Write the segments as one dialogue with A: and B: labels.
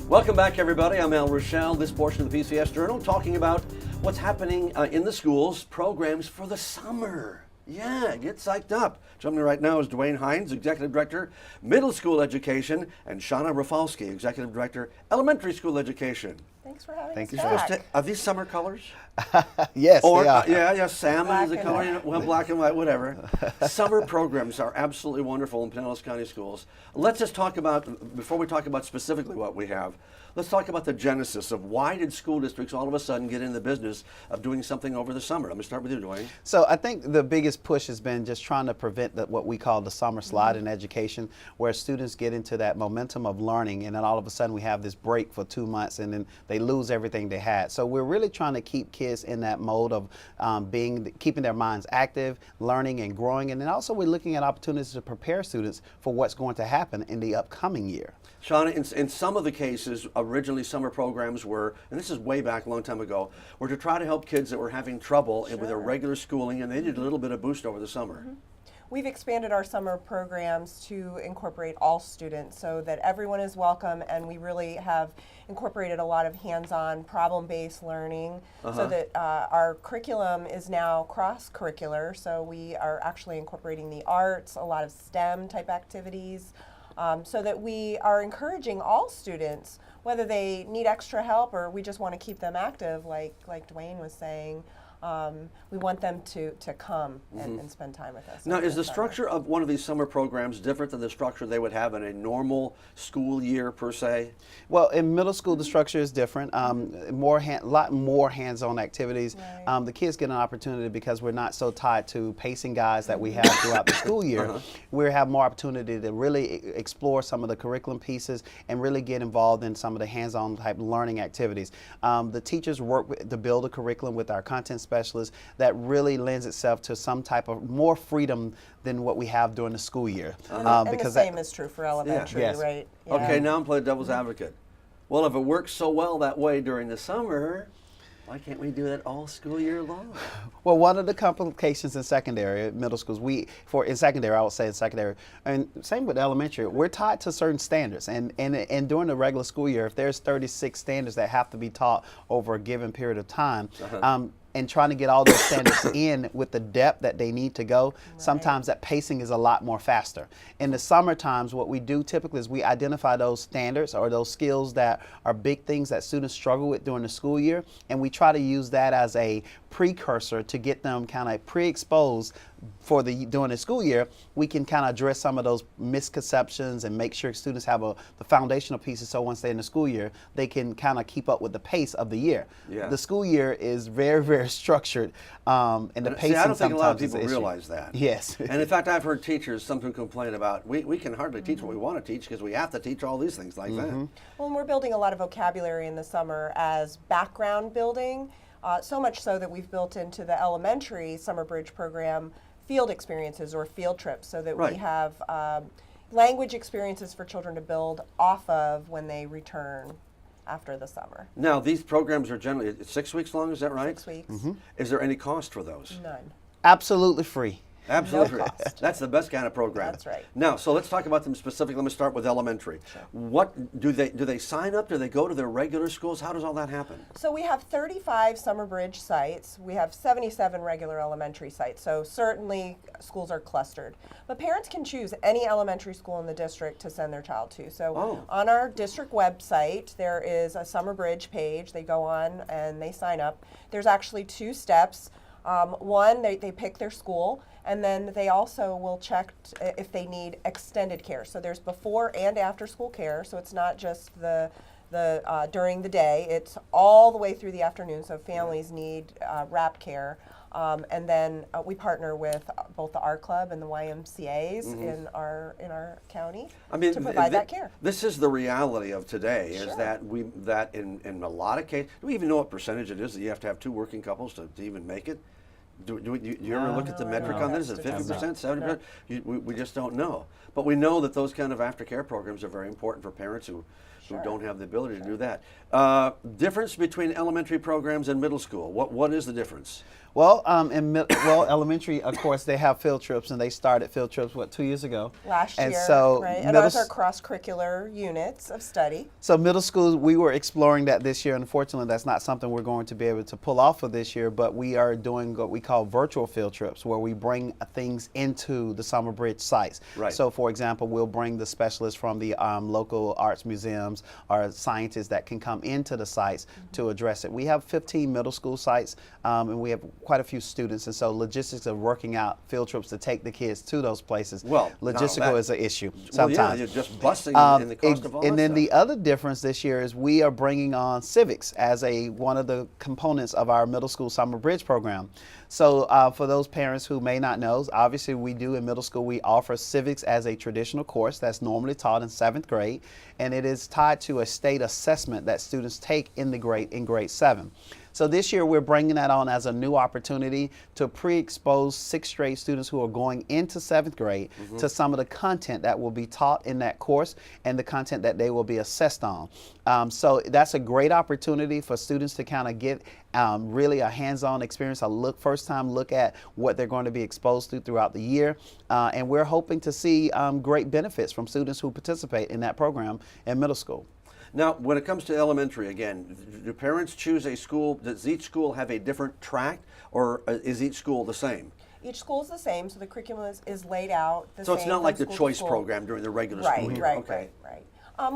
A: Welcome back, everybody. I'm Al Rochelle. This portion of the PCS Journal talking about what's happening in the schools, programs for the summer. Yeah, get psyched up. Joining me right now is Dywayne Hinds, Executive Director, Middle School Education, and Shana Rafalski, Executive Director, Elementary School Education.
B: Thanks for having
A: Thank
B: us
A: you.
B: back.
A: Are these summer colors?
C: Yes,
A: Or,
C: they are.
A: yeah, salmon
B: Black
A: is the
B: and
A: color,
B: white.
A: you know, well, black and white, whatever. Summer programs are absolutely wonderful in Pinellas County schools. Let's just talk about, before we talk about specifically what we have, let's talk about the genesis of why did school districts all of a sudden get in the business of doing something over the summer? Let me start with you, Dwayne.
C: So I think the biggest push has been just trying to prevent what we call the summer slide in education, where students get into that momentum of learning and then all of a sudden we have this break for 2 months and then they lose everything they had. So we're really trying to keep kids in that mode of keeping their minds active, learning and growing, and then also we're looking at opportunities to prepare students for what's going to happen in the upcoming year.
A: Shauna, in some of the cases, originally summer programs were, and this is way back a long time ago, were to try to help kids that were having trouble with their regular schooling, and they needed a little bit of boost over the summer.
B: We've expanded our summer programs to incorporate all students so that everyone is welcome, and we really have incorporated a lot of hands-on problem-based learning so that our curriculum is now cross-curricular, so we are actually incorporating the arts, a lot of STEM type activities, so that we are encouraging all students, whether they need extra help or we just want to keep them active, like Dwayne was saying. We want them to come and spend time with us.
A: Now, is the structure of one of these summer programs different than the structure they would have in a normal school year per se?
C: Well, in middle school, the structure is different. A lot more hands-on activities.
B: Right.
C: The kids get an opportunity because we're not so tied to pacing guides that we have throughout the school year. We have more opportunity to really explore some of the curriculum pieces and really get involved in some of the hands-on type learning activities. The teachers work to build a curriculum with our content specialists that really lends itself to some type of more freedom than what we have during the school year.
B: And the same is true for elementary,
C: Yes.
B: right? Yeah.
A: Okay, now I'm playing devil's advocate. Well, if it works so well that way during the summer, why can't we do that all school year long?
C: Well, one of the complications in secondary, middle schools, in secondary, I would say in secondary, and same with elementary, we're tied to certain standards. And during the regular school year, if there's 36 standards that have to be taught over a given period of time, and trying to get all those standards in with the depth that they need to go, sometimes that pacing is a lot more faster. In the summer times, what we do typically is we identify those standards or those skills that are big things that students struggle with during the school year, and we try to use that as a precursor to get them kind of pre-exposed for during the school year. We can kind of address some of those misconceptions and make sure students have the foundational pieces, so once they're in the school year, they can kind of keep up with the pace of the year.
A: Yeah.
C: The school year is very, very structured, and the pacing
A: I don't think a lot of
C: sometimes is
A: people
C: the issue.
A: realize that.
C: Yes.
A: And in fact, I've heard teachers sometimes complain about, we can hardly teach what we want to teach because we have to teach all these things like that.
B: Well, and we're building a lot of vocabulary in the summer as background building, so much so that we've built into the elementary summer bridge program field experiences or field trips so that we have language experiences for children to build off of when they return after the summer.
A: Now, these programs are generally 6 weeks long, is that right?
B: 6 weeks.
A: Is there any cost for those?
B: None.
C: Absolutely free.
A: Absolutely.
B: No cost.
A: That's the best kind of program.
B: That's right.
A: Now, so let's talk about them specifically. Let me start with elementary.
B: Sure.
A: What do they sign up? Do they go to their regular schools? How does all that happen?
B: So we have 35 summer bridge sites. We have 77 regular elementary sites. So certainly schools are clustered. But parents can choose any elementary school in the district to send their child to. So on our district website, there is a summer bridge page. They go on and they sign up. There's actually 2 steps. One, they pick their school, and then they also will check if they need extended care. So there's before and after school care, so it's not just the during the day, it's all the way through the afternoon, so families need wrap care. And then we partner with both the Art Club and the YMCA's in our county to provide that care.
A: This is the reality of today, is
B: Sure.
A: that in a lot of cases, do we even know what percentage it is that you have to have 2 working couples to even make it? Do you ever look at the metric on this? Is it 50%, 70%? We just don't know. But we know that those kind of aftercare programs are very important for parents who who don't have the ability to do that. Difference between elementary programs and middle school. What is the difference?
C: Well, elementary, of course, they have field trips, and they started field trips, 2 years ago?
B: Last
C: and
B: year,
C: so
B: right? And ours are cross-curricular units of study.
C: So middle school, we were exploring that this year. Unfortunately, that's not something we're going to be able to pull off for this year, but we are doing what we call virtual field trips, where we bring things into the Summer Bridge sites.
A: Right.
C: So, for example, we'll bring the specialists from the local arts museums or scientists that can come into the sites to address it. We have 15 middle school sites, and we have quite a few students, and so logistics of working out field trips to take the kids to those places.
A: Well,
C: logistical is an issue
A: Well,
C: sometimes.
A: yeah, you're just busting in the cost of all
C: And
A: that
C: then
A: stuff.
C: the other difference this year is we are bringing on civics as one of the components of our middle school summer bridge program. So for those parents who may not know, obviously we do in middle school, we offer civics as a traditional course that's normally taught in 7th grade, and it is tied to a state assessment that students take in grade 7. So this year we're bringing that on as a new opportunity to pre-expose 6th grade students who are going into 7th grade to some of the content that will be taught in that course and the content that they will be assessed on. So that's a great opportunity for students to kind of get really a hands-on experience, first time look at what they're going to be exposed to throughout the year. And we're hoping to see great benefits from students who participate in that program in middle school.
A: Now, when it comes to elementary, again, do parents choose a school? Does each school have a different track, or is each school the same?
B: Each school is the same, so the curriculum is laid out the
A: So
B: same.
A: it's not
B: from
A: like the
B: school to
A: choice
B: school.
A: program during the regular school year. Okay.
B: Right.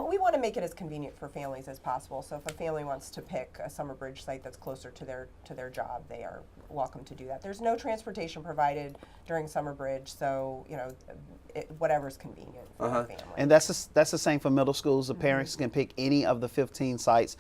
B: We want to make it as convenient for families as possible. So if a family wants to pick a Summer Bridge site that's closer to their job, they are welcome to do that. There's no transportation provided during Summer Bridge, so whatever's convenient for the family.
C: And that's the same for middle schools. The parents can pick any of the 15 sites.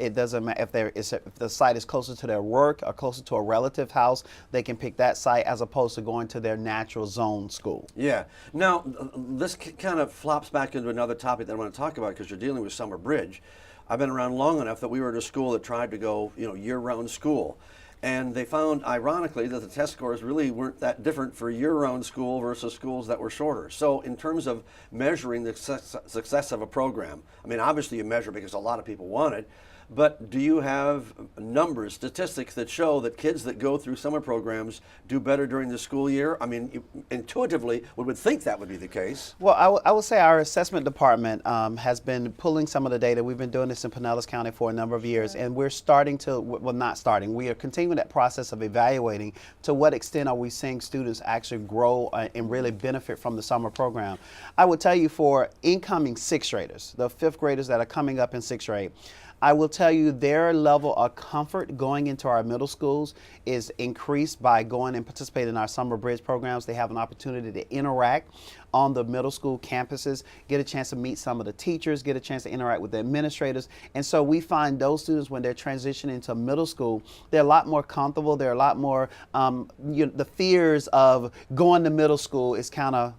C: It doesn't matter if the site is closer to their work or closer to a relative house. They can pick that site as opposed to going to their natural zone school.
A: Yeah. Now, this kind of flops back into another topic that I want to talk about because you're dealing with Summer Bridge. I've been around long enough that we were at a school that tried to go, year-round school. And they found, ironically, that the test scores really weren't that different for year-round school versus schools that were shorter. So in terms of measuring the success of a program, I mean, obviously you measure because a lot of people want it, but do you have numbers, statistics that show that kids that go through summer programs do better during the school year? I mean, intuitively, we would think that would be the case.
C: Well, I would say our assessment department has been pulling some of the data. We've been doing this in Pinellas County for a number of years, and we're starting to, well, not starting, we are continuing that process of evaluating to what extent are we seeing students actually grow and really benefit from the summer program. I would tell you for incoming 6th graders, the 5th graders that are coming up in 6th grade, I will tell you their level of comfort going into our middle schools is increased by going and participating in our Summer Bridge programs. They have an opportunity to interact on the middle school campuses, get a chance to meet some of the teachers, get a chance to interact with the administrators. And so we find those students, when they're transitioning to middle school, they're a lot more comfortable. They're a lot more, the fears of going to middle school is kind of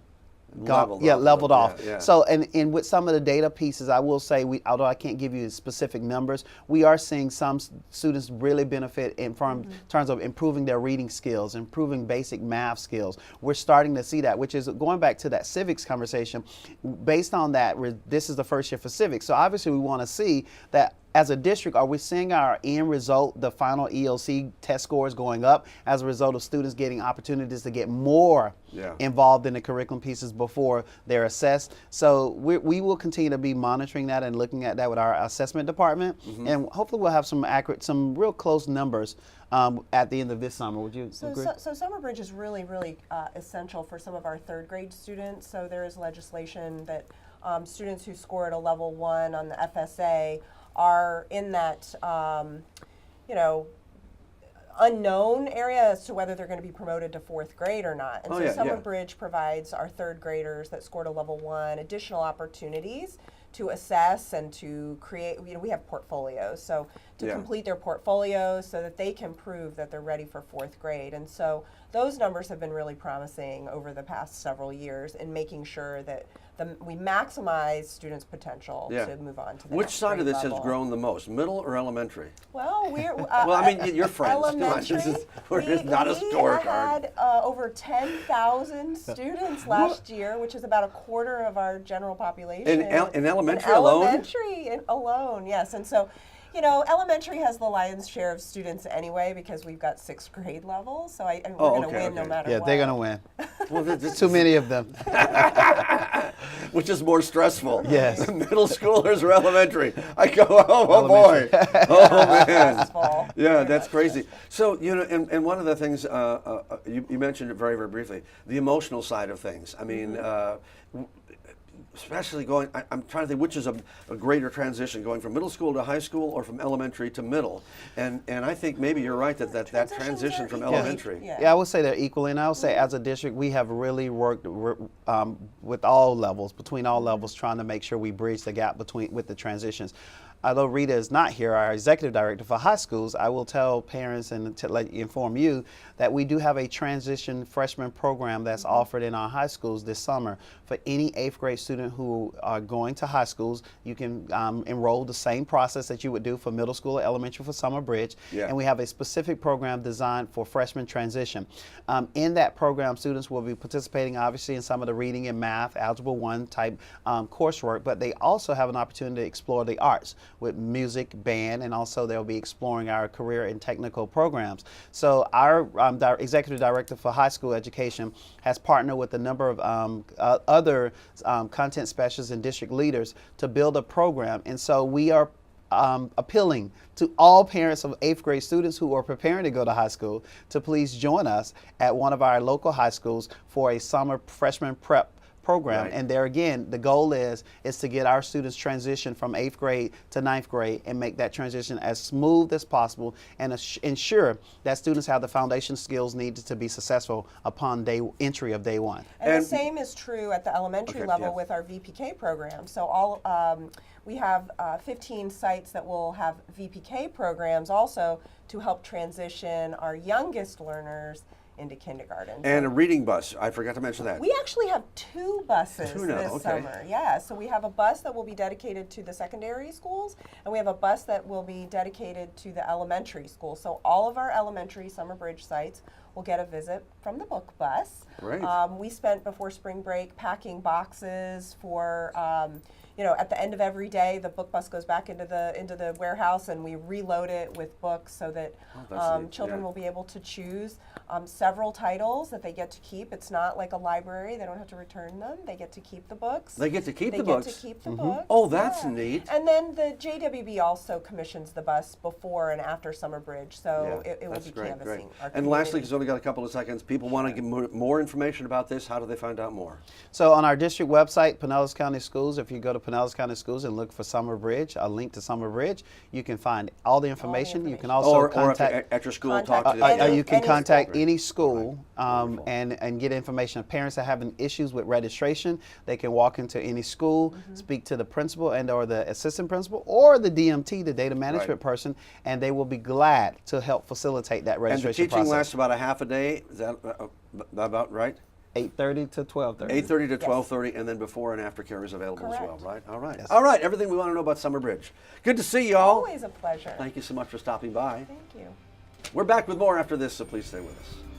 C: leveled off.
A: Yeah.
C: So, and with some of the data pieces, I will say, although I can't give you specific numbers, we are seeing some students really benefit in terms of improving their reading skills, improving basic math skills. We're starting to see that, which is going back to that civics conversation. Based on that, this is the first year for civics. So obviously we want to see that as a district, are we seeing our end result, the final ELC test scores going up as a result of students getting opportunities to get more involved in the curriculum pieces before they're assessed? So we will continue to be monitoring that and looking at that with our assessment department, and hopefully we'll have some real close numbers at the end of this summer. Would you agree?
B: So Summer Bridge is really, really essential for some of our 3rd grade students. So there is legislation that students who scored a level 1 on the FSA are in that, unknown area as to whether they're going to be promoted to 4th grade or not. And Summer Bridge provides our 3rd graders that scored a level 1 additional opportunities to assess and to create, we have portfolios, so to
A: Yeah.
B: complete their portfolios so that they can prove that they're ready for 4th grade. And so those numbers have been really promising over the past several years in making sure that we maximize students' potential
A: Yeah.
B: to move on to the
A: Which
B: next
A: side of
B: grade
A: this has
B: level.
A: grown the most, middle or elementary?
B: Well, we're
A: Well, I mean, you're friends. Come on, this
B: elementary.
A: is not a scorecard.
B: We had over 10,000 students last year, which is about a quarter of our general population.
A: In elementary alone?
B: Elementary alone, yes. And so, you know, elementary has the lion's share of students anyway because we've got 6th grade level. So we're going to win no matter
C: Yeah,
B: what.
C: they're going to win.
A: Well, this
C: Too many of them.
A: which is more stressful?
C: Yes.
A: Middle schoolers or elementary? I go, oh boy, oh man.
B: Stressful.
A: Yeah,
B: Very
A: that's
B: much
A: crazy. So, you know, and one of the things, you mentioned it very, very briefly, the emotional side of things. I mean, especially I'm trying to think which is a greater transition, going from middle school to high school or from elementary to middle. And I think maybe you're right that
B: Transitions
A: transition
B: are
A: from
B: equally-
A: elementary.
C: Yeah, I would say they're equally, and I would say as a district, we have really worked with all levels, between all levels, trying to make sure we bridge the gap with the transitions. Although Rita is not here, our executive director for high schools, I will tell parents and to inform you that we do have a transition freshman program that's offered in our high schools this summer. For any 8th grade student who are going to high schools, you can enroll the same process that you would do for middle school or elementary for Summer Bridge.
A: Yeah.
C: And we have a specific program designed for freshman transition. In that program, students will be participating obviously in some of the reading and math, Algebra 1 type coursework, but they also have an opportunity to explore the arts with music, band, and also they'll be exploring our career and technical programs. So our executive director for high school education has partnered with a number of other content specialists and district leaders to build a program. And so we are appealing to all parents of 8th grade students who are preparing to go to high school to please join us at one of our local high schools for a summer freshman prep program.
A: Right.
C: And there again, the goal is to get our students transition from 8th grade to 9th grade and make that transition as smooth as possible and ensure that students have the foundation skills needed to be successful upon entry of day one.
B: And the same is true at the elementary level
A: yeah.
B: with our VPK program. So we have 15 sites that will have VPK programs also to help transition our youngest learners into kindergarten.
A: And a reading bus. I forgot to mention that.
B: We actually have 2 buses
A: Two now,
B: this
A: okay.
B: summer. Yeah, so we have a bus that will be dedicated to the secondary schools, and we have a bus that will be dedicated to the elementary schools. So all of our elementary Summer Bridge sites will get a visit from the book bus.
A: Great.
B: We spent before spring break packing boxes for, you know, at the end of every day, the book bus goes back into the warehouse, and we reload it with books so that
A: that's neat,
B: children
A: yeah.
B: will be able to choose several titles that they get to keep. It's not like a library; they don't have to return them. They get to keep the books.
A: They get to keep
B: They
A: the
B: get
A: books.
B: to keep the books.
A: Oh, that's
B: yeah.
A: neat.
B: And then the JWB also commissions the bus before and after Summer Bridge, so
A: Yeah,
B: it will
A: that's
B: be
A: great,
B: canvassing
A: great.
B: our
A: And lastly,
B: community.
A: because we've only got a couple of seconds, people want to get more information about this. How do they find out more?
C: So on our district website, Pinellas County Schools, if you go to Pinellas County Schools and look for Summer Bridge, a link to Summer Bridge, you can find all the information. You can also
A: Or
C: contact.
A: if at your school,
B: Contact
A: talk to
B: any-
C: You can
B: any
C: contact
B: school.
C: any school
A: Wonderful.
C: and get information. If parents are having issues with registration, they can walk into any school, speak to the principal and or the assistant principal or the DMT, the data management
A: Right.
C: person, and they will be glad to help facilitate that
A: And the
C: registration
A: teaching
C: process.
A: lasts about a half a day. Is that about right?
C: 8:30 to 12:30.
A: 8:30 to 12:30, and then before and after care is available as well,
B: Correct.
A: right? All right.
C: Yes.
A: All right. Everything we want to know about Summer Bridge. Good to see you all.
B: Always a pleasure.
A: Thank you so much for stopping by.
B: Thank you.
A: We're back with more after this, so please stay with us.